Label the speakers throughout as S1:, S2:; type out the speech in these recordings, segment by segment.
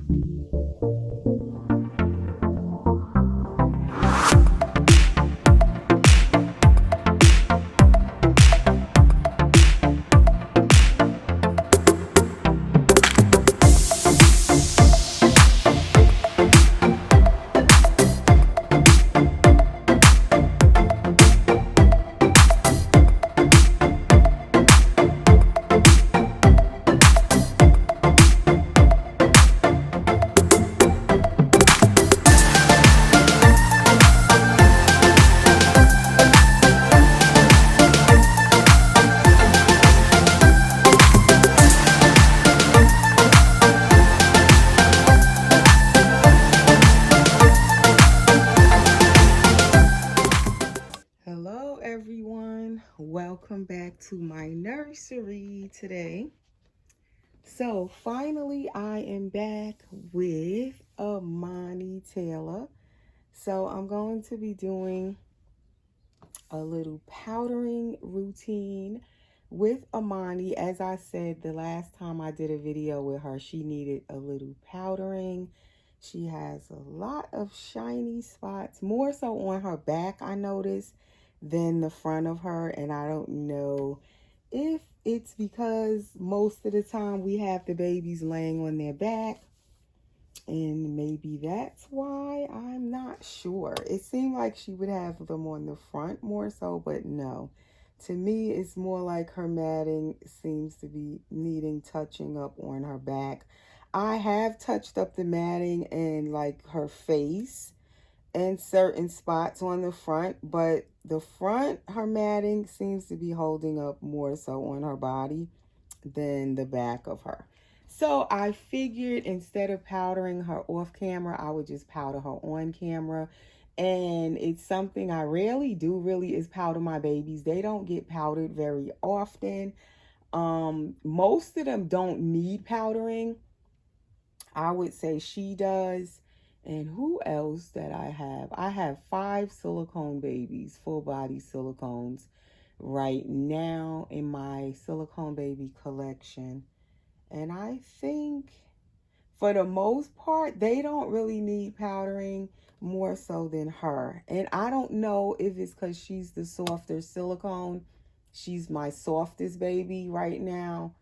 S1: Hello everyone, welcome back to my nursery today. So finally I am back with Amani Taylor. So I'm going to be doing a little powdering routine with Amani. As I said the last time I did a video with her, she needed a little powdering. She has a lot of shiny spots, more so on her back I noticed than the front of her, and I don't know if it's because most of the time we have the babies laying on their back, and maybe that's why. I'm not sure. It seemed like she would have them on the front more so, but no. To me, it's more like her matting seems to be needing touching up on her back. I have touched up the matting and like her face and certain spots on the front, but the front, her matting seems to be holding up more so on her body than the back of her. So I figured instead of powdering her off camera, I would just powder her on camera. And it's something I rarely do, really, is powder my babies. They don't get powdered very often. Most of them don't need powdering. I would say she does. And who else that I have? I have 5 silicone babies, full body silicones right now in my silicone baby collection. And I think for the most part, they don't really need powdering more so than her. And I don't know if it's because she's the softer silicone. She's my softest baby right now.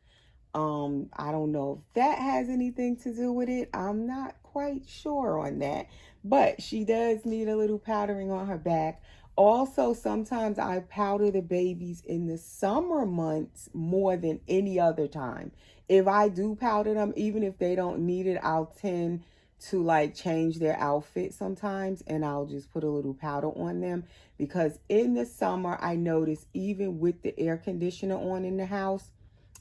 S1: I don't know if that has anything to do with it. I'm not quite sure on that. But she does need a little powdering on her back. Also, sometimes I powder the babies in the summer months more than any other time. If I do powder them, even if they don't need it, I'll tend to like change their outfit sometimes, and I'll just put a little powder on them, because in the summer I notice even with the air conditioner on in the house,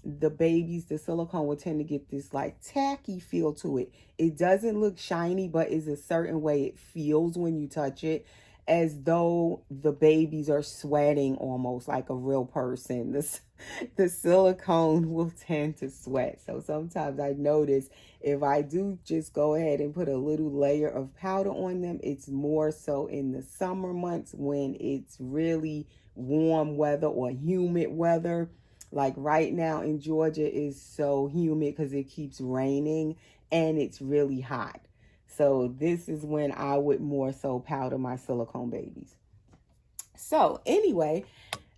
S1: the babies, the silicone will tend to get this like tacky feel to it. It doesn't look shiny, but it's a certain way it feels when you touch it, as though the babies are sweating almost like a real person. The silicone will tend to sweat. So sometimes I notice if I do just go ahead and put a little layer of powder on them, it's more so in the summer months when it's really warm weather or humid weather. Like right now in Georgia is so humid because it keeps raining and it's really hot. So this is when I would more so powder my silicone babies. So anyway,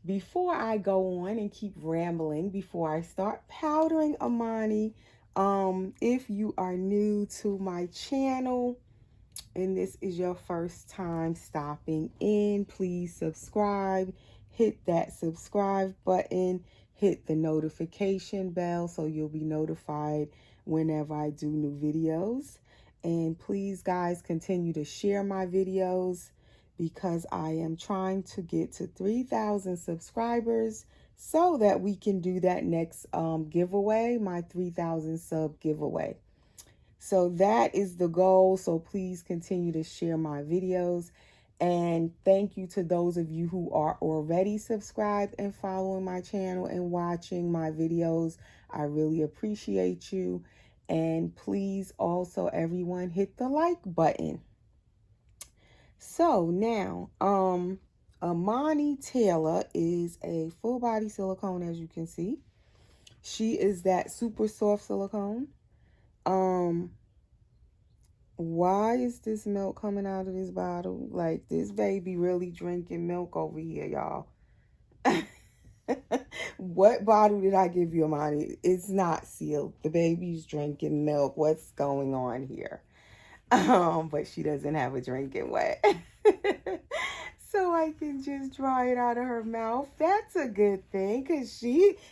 S1: before I go on and keep rambling, before I start powdering Amani, if you are new to my channel and this is your first time stopping in, please subscribe. Hit that subscribe button. Hit the notification bell so you'll be notified whenever I do new videos. And please, guys, continue to share my videos because I am trying to get to 3,000 subscribers so that we can do that next giveaway, my 3,000 sub giveaway. So that is the goal. So please continue to share my videos. And thank you to those of you who are already subscribed and following my channel and watching my videos. I really appreciate you. And please also, everyone, hit the like button. So now, Amani Taylor is a full body silicone, as you can see. She is that super soft silicone. Why is this milk coming out of this bottle? Like, this baby really drinking milk over here, y'all. What bottle did I give you, Amani? It's not sealed. The baby's drinking milk. What's going on here? But she doesn't have a drinking wet. So I can just dry it out of her mouth. That's a good thing, because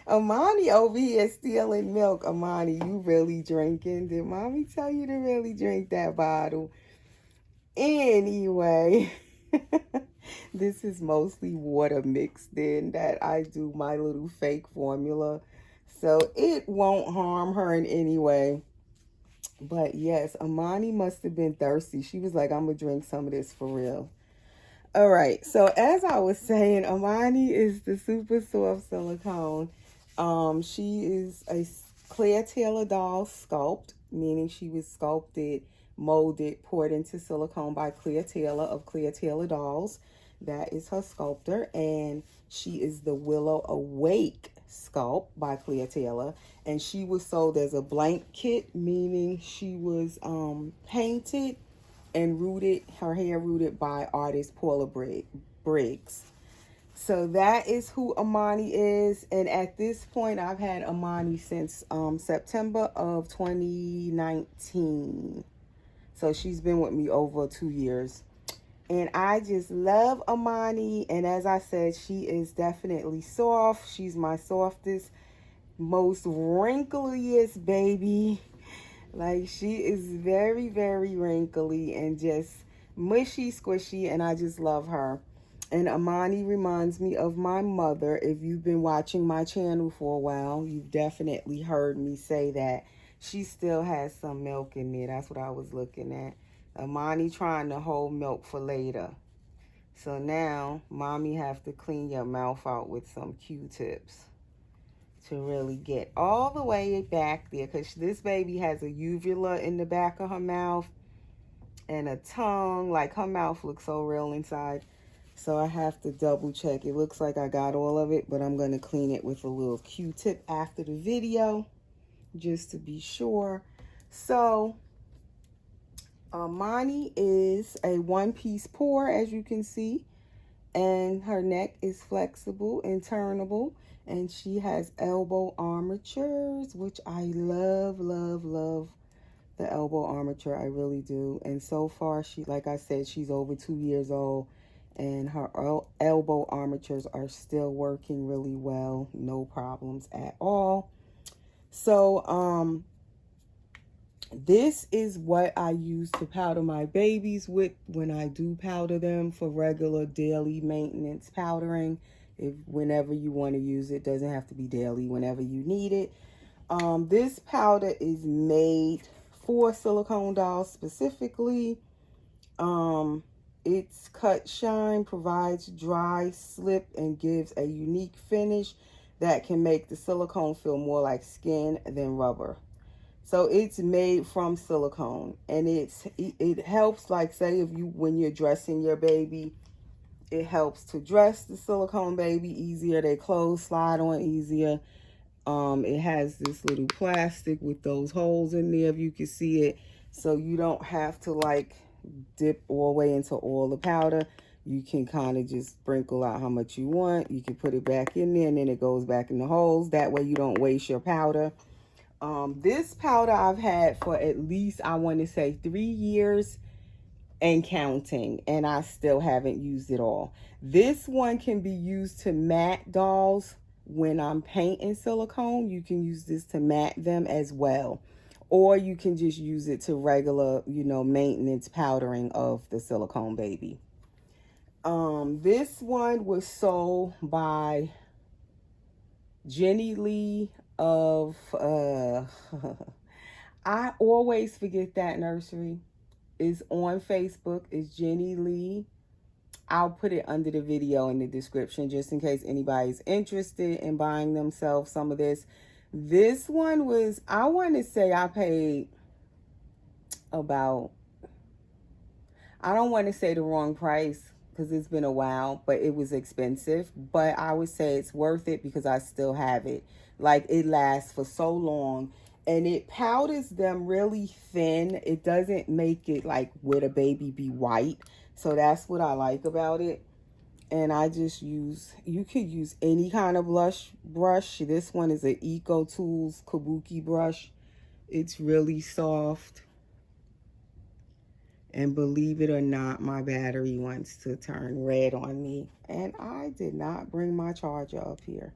S1: Amani over here stealing milk. Amani, you really drinking? Did mommy tell you to really drink that bottle? Anyway, this is mostly water mixed in that I do my little fake formula. So it won't harm her in any way. But yes, Amani must have been thirsty. She was like, I'm going to drink some of this for real. All right. So as I was saying, Amani is the super soft silicone. She is a Claire Taylor doll sculpt, meaning she was sculpted, molded, poured into silicone by Claire Taylor of Claire Taylor Dolls. That is her sculptor. And she is the Willow Awake sculpt by Claire Taylor. And she was sold as a blank kit, meaning she was painted and rooted, her hair rooted by artist Paula Briggs. So that is who Amani is. And at this point, I've had Amani since September of 2019. So she's been with me over 2 years. And I just love Amani. And as I said, she is definitely soft. She's my softest, most wrinkliest baby. Like, she is very, very wrinkly and just mushy, squishy, and I just love her. And Amani reminds me of my mother. If you've been watching my channel for a while, you've definitely heard me say that. She still has some milk in there. That's what I was looking at. Amani trying to hold milk for later. So now, mommy have to clean your mouth out with some Q-tips to really get all the way back there, because this baby has a uvula in the back of her mouth and a tongue. Like, her mouth looks so real inside. So I have to double check. It looks like I got all of it, but I'm going to clean it with a little Q-tip after the video just to be sure. So Amani is a one-piece pour, as you can see, and her neck is flexible and turnable, and she has elbow armatures, which I love, love, love the elbow armature. I really do. And so far, she, like I said, she's over 2 years old, and her elbow armatures are still working really well. No problems at all. So this is what I use to powder my babies with when I do powder them for regular daily maintenance powdering. Whenever you want to use it, doesn't have to be daily, whenever you need it. This powder is made for silicone dolls specifically. Its cut shine provides dry slip and gives a unique finish that can make the silicone feel more like skin than rubber. So it's made from silicone, and it helps, like, say, when you're dressing your baby, it helps to dress the silicone baby easier. Their clothes slide on easier. It has this little plastic with those holes in there, if you can see it, so you don't have to like dip all the way into all the powder. You can kind of just sprinkle out how much you want. You can put it back in there, and then it goes back in the holes. That way you don't waste your powder. This powder I've had for at least, I want to say, 3 years and counting, and I still haven't used it all. This one can be used to matte dolls. When I'm painting silicone, you can use this to matte them as well. Or you can just use it to regular, maintenance powdering of the silicone baby. This one was sold by Jennie Lee of, I always forget that nursery. Is on Facebook. Is Jennie Lee. I'll put it under the video in the description just in case anybody's interested in buying themselves some of this. This one was, I want to say I paid about, I don't want to say the wrong price because it's been a while, but it was expensive. But I would say it's worth it because I still have it. Like, it lasts for so long. And it powders them really thin. It doesn't make it like WeeBaby be white. So that's what I like about it. And I just use, you could use any kind of blush brush. This one is an Eco Tools Kabuki brush. It's really soft. And believe it or not, my battery wants to turn red on me. And I did not bring my charger up here.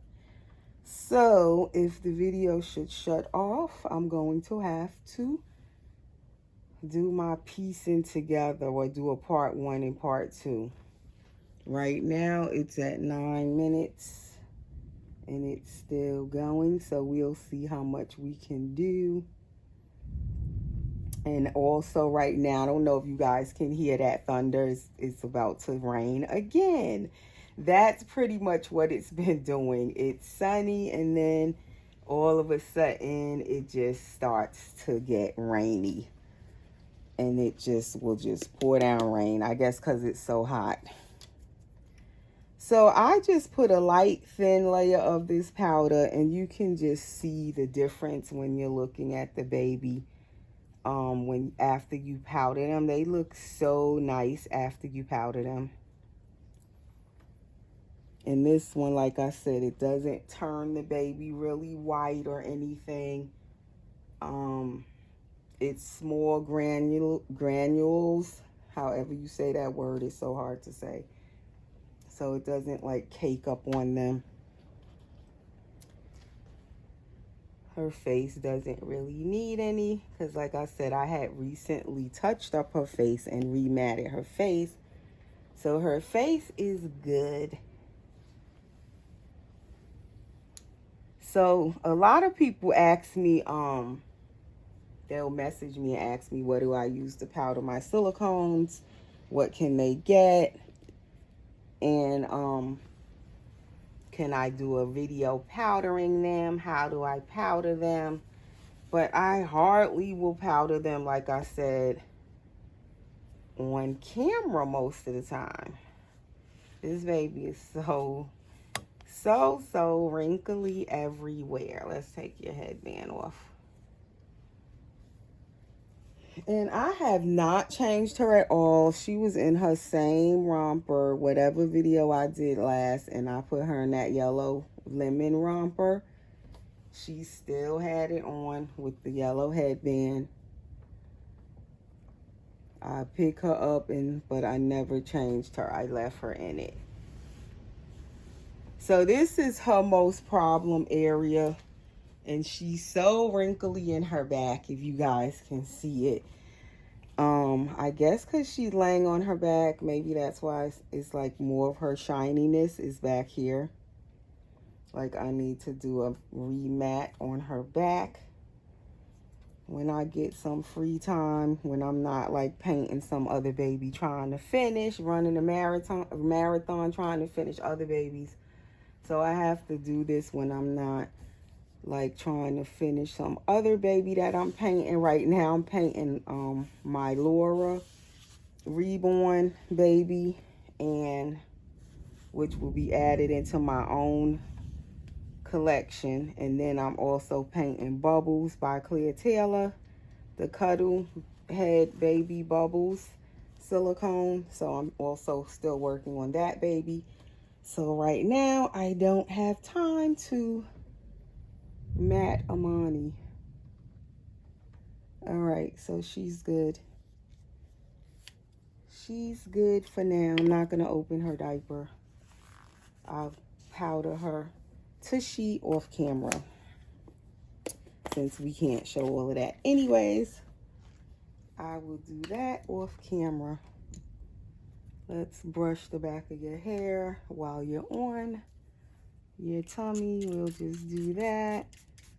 S1: So if the video should shut off, I'm going to have to do my piecing together, or do a part 1 and part 2. Right now it's at 9 minutes and it's still going, so we'll see how much we can do. And also right now, I don't know if you guys can hear that thunder. It's about to rain again. That's pretty much what it's been doing. It's sunny, and then all of a sudden it just starts to get rainy. And it just will just pour down rain, I guess because it's so hot. So I just put a light thin layer of this powder, and you can just see the difference when you're looking at the baby. When after you powder them, they look so nice after you powder them. And this one, like I said, it doesn't turn the baby really white or anything. It's small granules, however you say that word, is so hard to say. So it doesn't like cake up on them. Her face doesn't really need any, because like I said, I had recently touched up her face and rematted her face. So her face is good. So a lot of people ask me, they'll message me and ask me, what do I use to powder my silicones? What can they get? And can I do a video powdering them? How do I powder them? But I hardly will powder them, like I said, on camera most of the time. This baby is so wrinkly everywhere. Let's take your headband off. And I have not changed her at all. She was in her same romper, whatever video I did last, and I put her in that yellow lemon romper. She still had it on with the yellow headband. I pick her up, but I never changed her. I left her in it. So this is her most problem area. And she's so wrinkly in her back, if you guys can see it. I guess because she's laying on her back, maybe that's why it's like more of her shininess is back here. Like I need to do a remat on her back when I get some free time, when I'm not like painting some other baby trying to finish, running a marathon trying to finish other babies. So I have to do this when I'm not like trying to finish some other baby that I'm painting right now. I'm painting my Laura reborn baby, and which will be added into my own collection. And then I'm also painting Bubbles by Claire Taylor, the Cuddle Head Baby Bubbles silicone. So I'm also still working on that baby. So right now I don't have time to mat Amani. All right, so she's good. She's good for now. I'm not gonna open her diaper. I'll powder her to sheet off camera, since we can't show all of that anyways. I will do that off camera. Let's brush the back of your hair while you're on your tummy. We'll just do that.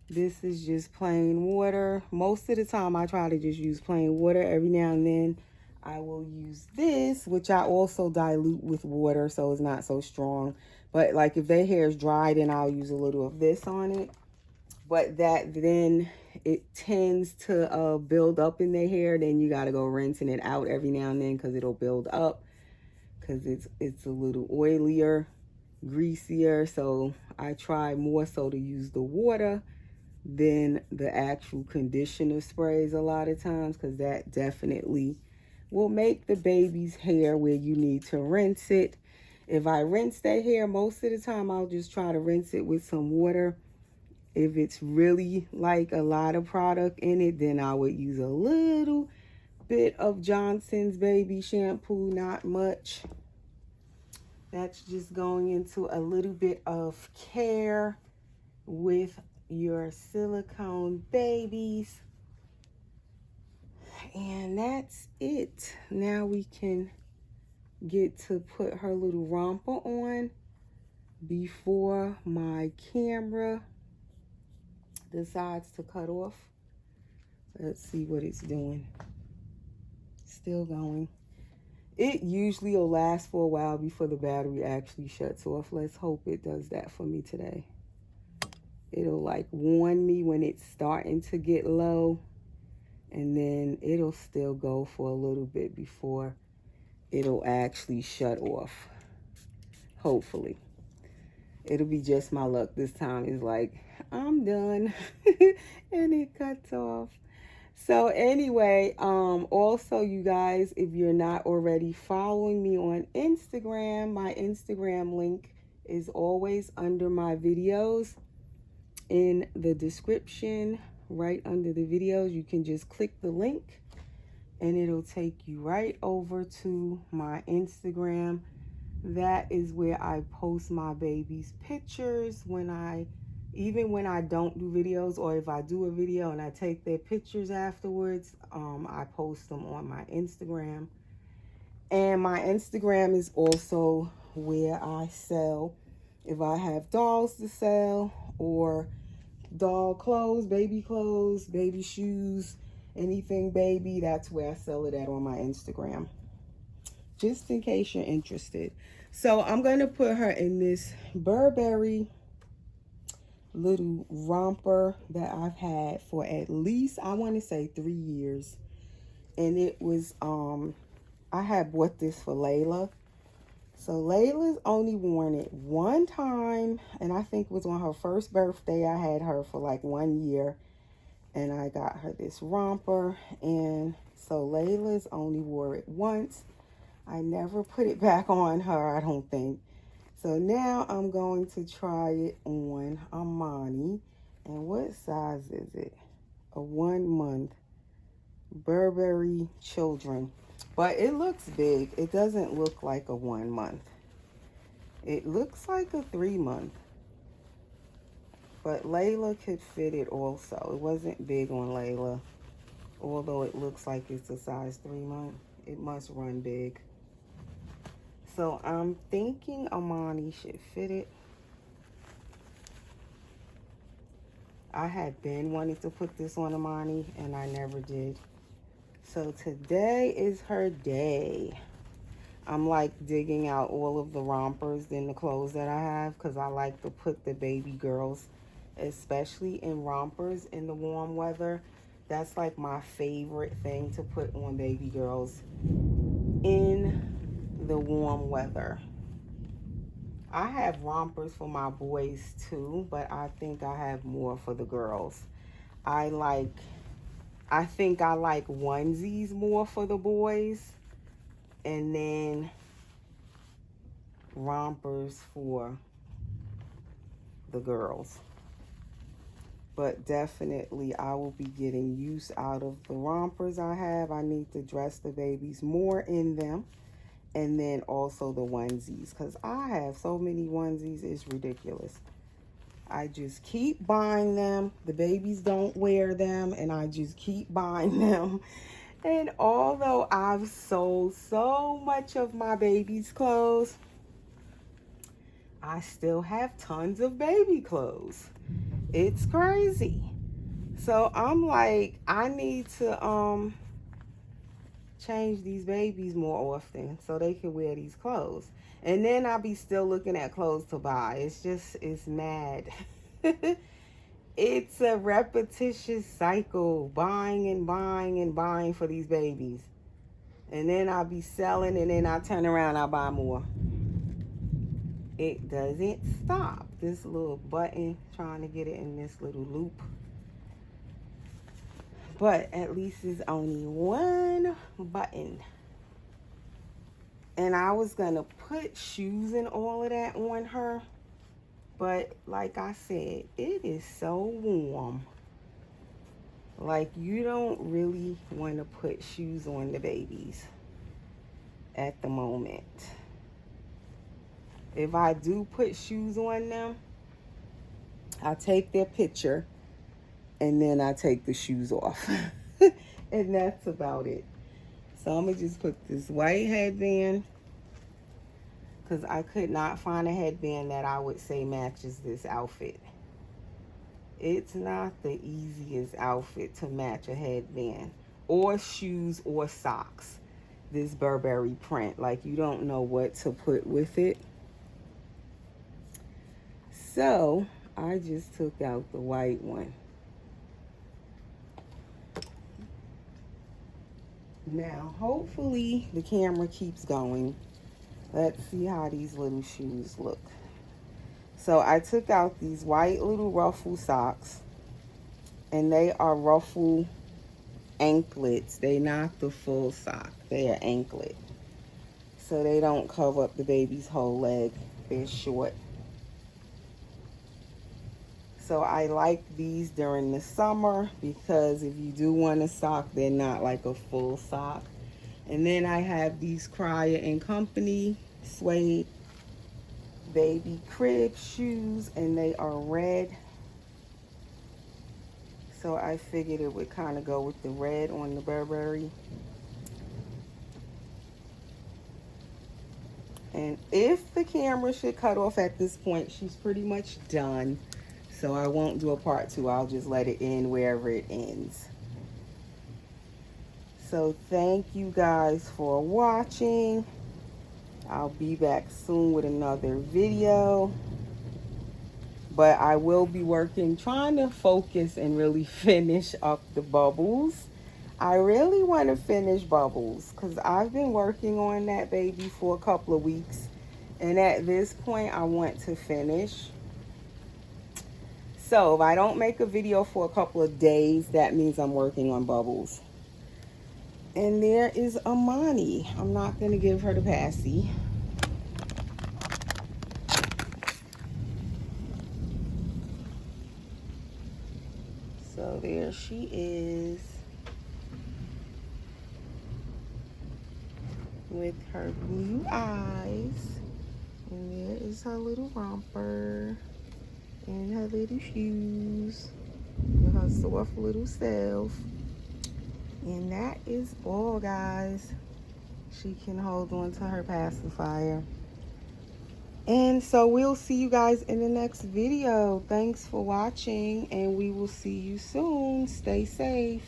S1: This is just plain water. Most of the time I try to just use plain water. Every now and then I will use this, which I also dilute with water so it's not so strong. But like if their hair is dry, then I'll use a little of this on it. But that then it tends to build up in their hair. Then you got to go rinsing it out every now and then because it'll build up, because it's a little oilier, greasier. So I try more so to use the water than the actual conditioner sprays a lot of times, because that definitely will make the baby's hair where you need to rinse it. If I rinse their hair, most of the time I'll just try to rinse it with some water. If it's really like a lot of product in it, then I would use a little bit of Johnson's baby shampoo, not much. That's just going into a little bit of care with your silicone babies. And that's it. Now we can get to put her little romper on before my camera decides to cut off. Let's see what it's doing. Still going. It usually will last for a while before the battery actually shuts off. Let's hope it does that for me today. It'll like warn me when it's starting to get low, and then it'll still go for a little bit before it'll actually shut off. Hopefully. It'll be just my luck this time. It's like, I'm done. And it cuts off. So anyway, also you guys, if you're not already following me on Instagram, my Instagram link is always under my videos in the description, right under the videos. You can just click the link and it'll take you right over to my Instagram. That is where I post my baby's pictures even when I don't do videos, or if I do a video and I take their pictures afterwards, I post them on my Instagram. And my Instagram is also where I sell, if I have dolls to sell, or doll clothes, baby shoes, anything baby, that's where I sell it at on my Instagram. Just in case you're interested. So I'm going to put her in this Burberry little romper that I've had for at least, I want to say 3 years. And it was, I had bought this for Layla. So Layla's only worn it one time, and I think it was on her first birthday. I had her for like 1 year, and I got her this romper. And so Layla's only wore it once. I never put it back on her, I don't think. So now I'm going to try it on Amani. And what size is it? A 1 month Burberry children. But it looks big. It doesn't look like a 1 month. It looks like a 3 month. But Layla could fit it also. It wasn't big on Layla. Although it looks like it's a size 3 month. It must run big. So I'm thinking Amani should fit it. I had been wanting to put this on Amani, and I never did. So today is her day. I'm like digging out all of the rompers in the clothes that I have, because I like to put the baby girls, especially in rompers in the warm weather. That's like my favorite thing to put on baby girls in the warm weather. I have rompers for my boys too, but I think I have more for the girls. I think I like onesies more for the boys, and then rompers for the girls. But definitely I will be getting use out of the rompers I have. I need to dress the babies more in them. And then also the onesies, because I have so many onesies, it's ridiculous. I just keep buying them. The babies don't wear them, and I just keep buying them. And although I've sold so much of my baby's clothes, I still have tons of baby clothes. It's crazy. So I'm like, I need to change these babies more often so they can wear these clothes. And then I'll be still looking at clothes to buy. It's mad. It's a repetitious cycle, buying and buying and buying for these babies. And then I'll be selling, and then I turn around and I buy more. It doesn't stop. This little button, trying to get it in this little loop. But at least it's only one button. And I was gonna put shoes and all of that on her, but like I said, it is so warm. Like, you don't really want to put shoes on the babies at the moment. If I do put shoes on them, I take their picture and then I take the shoes off. And that's about it. So I'm gonna just put this white headband, because I could not find a headband that I would say matches this outfit. It's not the easiest outfit to match a headband or shoes or socks. This Burberry print, like, you don't know what to put with it. So I just took out the white one. Now, hopefully the camera keeps going. Let's see how these little shoes look. So I took out these white little ruffle socks, and they are ruffle anklets. They're not the full sock. They are anklet. So they don't cover up the baby's whole leg. They're short. So I like these during the summer, because if you do want a sock, they're not like a full sock. And then I have these Cryer and Company suede baby crib shoes, and they are red. So I figured it would kind of go with the red on the Burberry. And if the camera should cut off at this point, she's pretty much done. So I won't do a part 2. I'll just let it end wherever it ends. So thank you guys for watching. I'll be back soon with another video. But I will be trying to focus and really finish up the bubbles. I really want to finish bubbles, because I've been working on that baby for a couple of weeks. And at this point, I want to finish. So if I don't make a video for a couple of days, that means I'm working on bubbles. And there is Amani. I'm not going to give her the passy. So there she is, with her blue eyes. And there is her little romper. And her little shoes. And her soft little self. And that is all, guys. She can hold on to her pacifier. And so we'll see you guys in the next video. Thanks for watching, and we will see you soon. Stay safe.